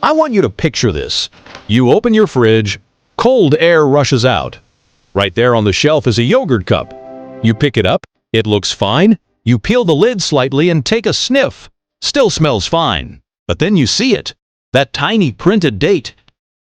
I want you to picture this. You open your fridge, cold air rushes out. Right there on the shelf is a yogurt cup. You pick it up, it looks fine. You peel the lid slightly and take a sniff. Still smells fine. But then you see it. That tiny printed date.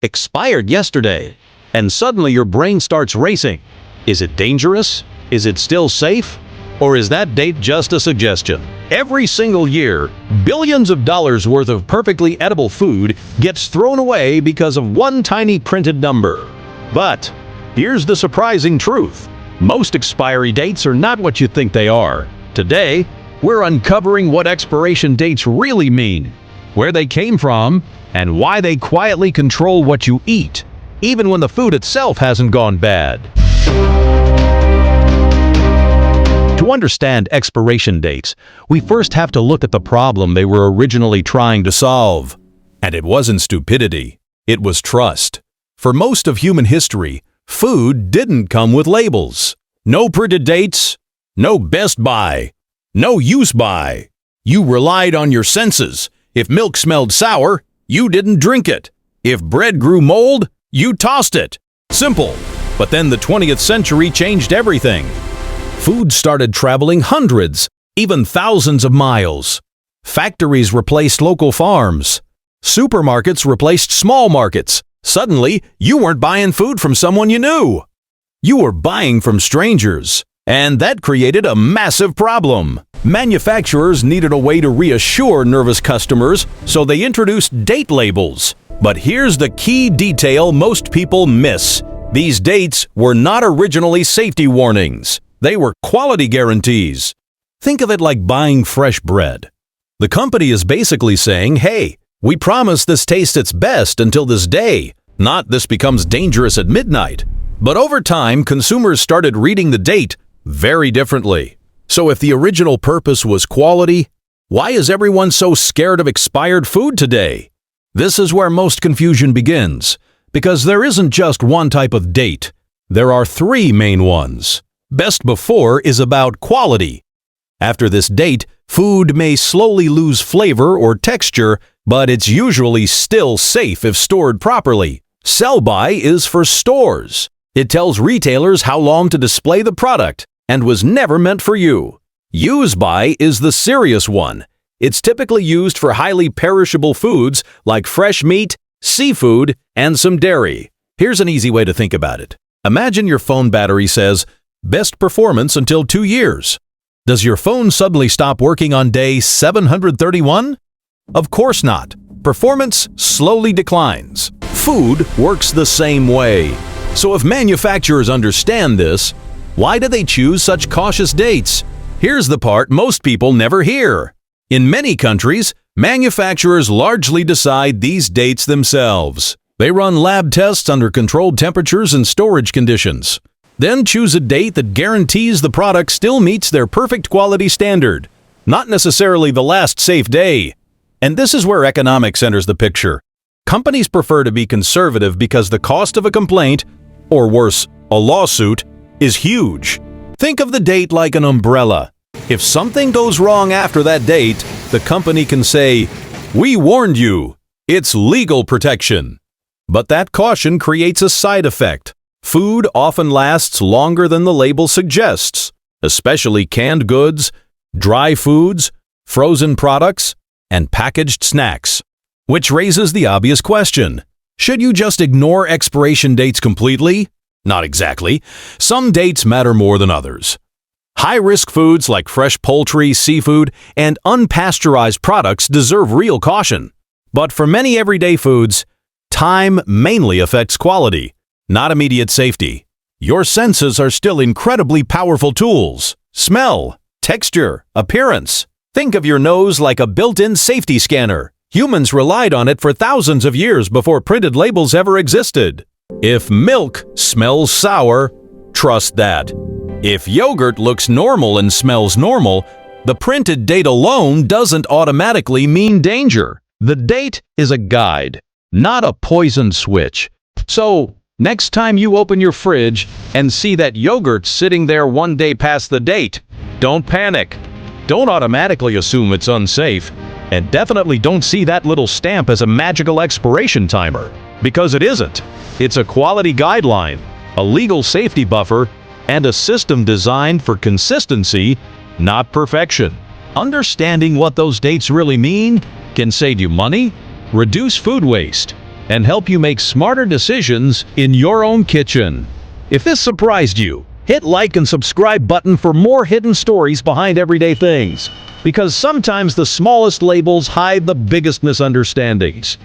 Expired yesterday. And suddenly your brain starts racing. Is it dangerous? Is it still safe? Or is that date just a suggestion? Every single year, billions of dollars worth of perfectly edible food gets thrown away because of one tiny printed number. But here's the surprising truth. Most expiry dates are not what you think they are. Today, we're uncovering what expiration dates really mean, where they came from, and why they quietly control what you eat, even when the food itself hasn't gone bad. To understand expiration dates, we first have to look at the problem they were originally trying to solve. And it wasn't stupidity, it was trust. For most of human history, food didn't come with labels. No printed dates, no best by, no use by. You relied on your senses. If milk smelled sour, you didn't drink it. If bread grew mold, you tossed it. Simple. But then the 20th century changed everything. Food started traveling hundreds, even thousands of miles. Factories replaced local farms. Supermarkets replaced small markets. Suddenly, you weren't buying food from someone you knew. You were buying from strangers. And that created a massive problem. Manufacturers needed a way to reassure nervous customers, so they introduced date labels. But here's the key detail most people miss. These dates were not originally safety warnings. They were quality guarantees. Think of it like buying fresh bread. The company is basically saying, hey, we promise this tastes its best until this day, not this becomes dangerous at midnight. But over time, consumers started reading the date very differently. So if the original purpose was quality, why is everyone so scared of expired food today? This is where most confusion begins, because there isn't just one type of date. There are three main ones. Best before is about quality. After this date, food may slowly lose flavor or texture, but it's usually still safe if stored properly. Sell by is for stores. It tells retailers how long to display the product and was never meant for you. Use by is the serious one. It's typically used for highly perishable foods like fresh meat, seafood, and some dairy. Here's an easy way to think about it. Imagine your phone battery says, best performance until 2 years. Does your phone suddenly stop working on day 731? Of course not. Performance slowly declines. Food works the same way. So if manufacturers understand this, why do they choose such cautious dates? Here's the part most people never hear. In many countries, manufacturers largely decide these dates themselves. They run lab tests under controlled temperatures and storage conditions. Then choose a date that guarantees the product still meets their perfect quality standard, not necessarily the last safe day. And this is where economics enters the picture. Companies prefer to be conservative because the cost of a complaint, or worse, a lawsuit, is huge. Think of the date like an umbrella. If something goes wrong after that date, the company can say, "We warned you." It's legal protection. But that caution creates a side effect. Food often lasts longer than the label suggests, especially canned goods, dry foods, frozen products, and packaged snacks. Which raises the obvious question. Should you just ignore expiration dates completely? Not exactly. Some dates matter more than others. High-risk foods like fresh poultry, seafood, and unpasteurized products deserve real caution. But for many everyday foods, time mainly affects quality, not immediate safety. Your senses are still incredibly powerful tools. Smell, texture, appearance. Think of your nose like a built-in safety scanner. Humans relied on it for thousands of years before printed labels ever existed. If milk smells sour, trust that. If yogurt looks normal and smells normal, the printed date alone doesn't automatically mean danger. The date is a guide, not a poison switch. So, next time you open your fridge and see that yogurt sitting there one day past the date, don't panic. Don't automatically assume it's unsafe. And definitely don't see that little stamp as a magical expiration timer, because it isn't. It's a quality guideline, a legal safety buffer, and a system designed for consistency, not perfection. Understanding what those dates really mean can save you money, reduce food waste, and help you make smarter decisions in your own kitchen. If this surprised you, hit like and subscribe button for more hidden stories behind everyday things, because sometimes the smallest labels hide the biggest misunderstandings.